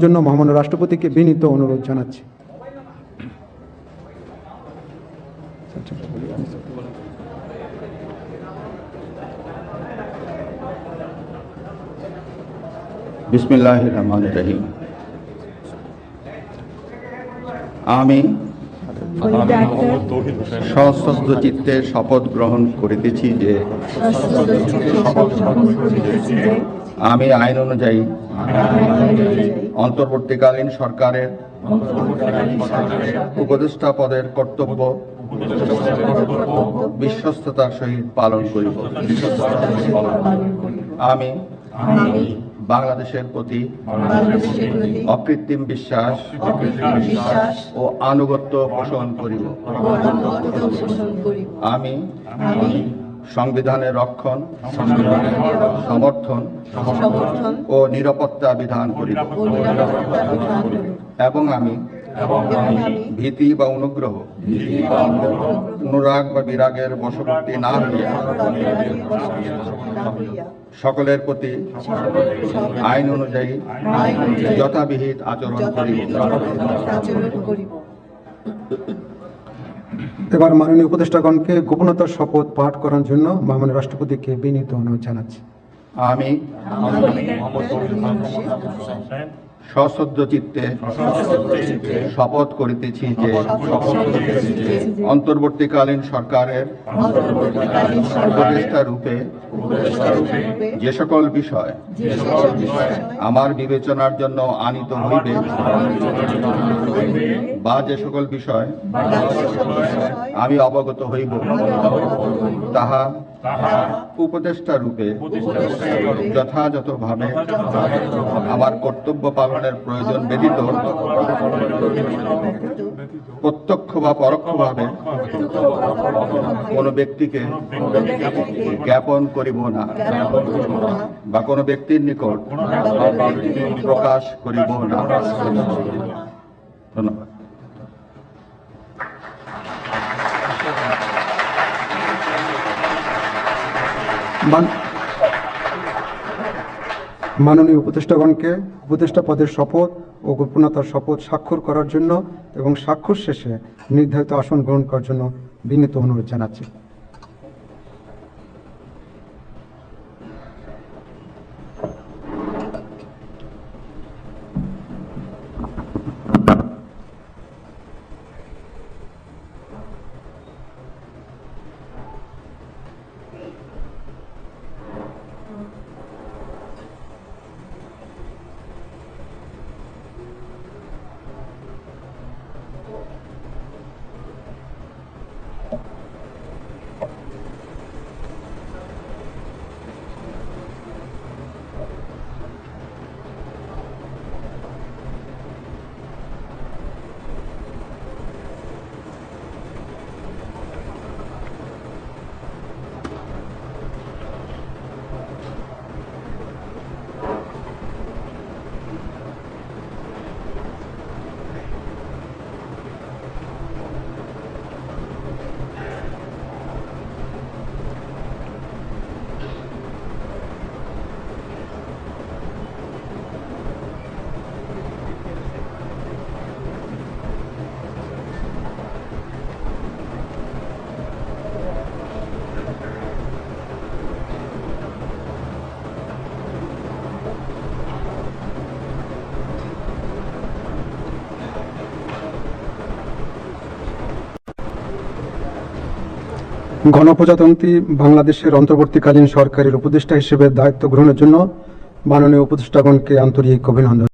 জন্য মহামান্য রাষ্ট্রপতিকে বিনীত অনুরোধ জানাচ্ছি। বিসমিল্লাহির রহমানির রহিম। আমি সশ্রদ্ধ চিত্তে শপথ গ্রহণ করিতেছি যে আমি আইন অনুযায়ী অন্তর্বর্তীকালীন সরকারের উপদেষ্টা পদের কর্তব্য বিশ্বস্ততার সহিত পালন করিব। আমি বাংলাদেশের প্রতি অকৃত্রিম বিশ্বাস ও আনুগত্য পোষণ করিব। আমি সংবিধানের রক্ষণ, সমর্থন ও নিরাপত্তা বিধান করিব এবং আমি ভীতি বা অনুগ্রহ, অনুরাগ বা বিরাগের বশবর্তী না হইয়া সকলের প্রতি আইন অনুযায়ী যথাবিহিত আচরণ করিব। এবার মাননীয় উপদেষ্টাগণকে গোপনতার শপথ পাঠ করার জন্য মহামান্য রাষ্ট্রপতিকে বিনীত অনুরোধ জানাচ্ছি। আমি সশ্রদ্ধ চিত্তে শপথ করিতেছি যে অন্তর্বর্তীকালীন সরকারের উপদেষ্টা রূপে যে সকল বিষয় আমার বিবেচনার জন্য আনিত হইবে বা যে সকল বিষয় আমি অবগত হইব তাহা উপদেষ্টা রূপে যথাযথভাবে আমার কর্তব্য পালনের প্রয়োজন ব্যতীত প্রত্যক্ষ বা পরোক্ষভাবে কোনো ব্যক্তিকে জ্ঞাপন করিব না বা কোনো ব্যক্তির নিকট প্রকাশ করিব না। ধন্যবাদ। মাননীয় উপদেষ্টাগণকে উপদেষ্টা পদের শপথ ও গোপনতার শপথ স্বাক্ষর করার জন্য এবং স্বাক্ষর শেষে নির্ধারিত আসন গ্রহণ করার জন্য বিনীত অনুরোধ জানাচ্ছি। গণপ্রজাতন্ত্রী বাংলাদেশের অন্তর্বর্তীকালীন সরকারের উপদেষ্টা হিসেবে দায়িত্ব গ্রহণের জন্য মাননীয় উপদেষ্টাগণকে আন্তরিক অভিনন্দন।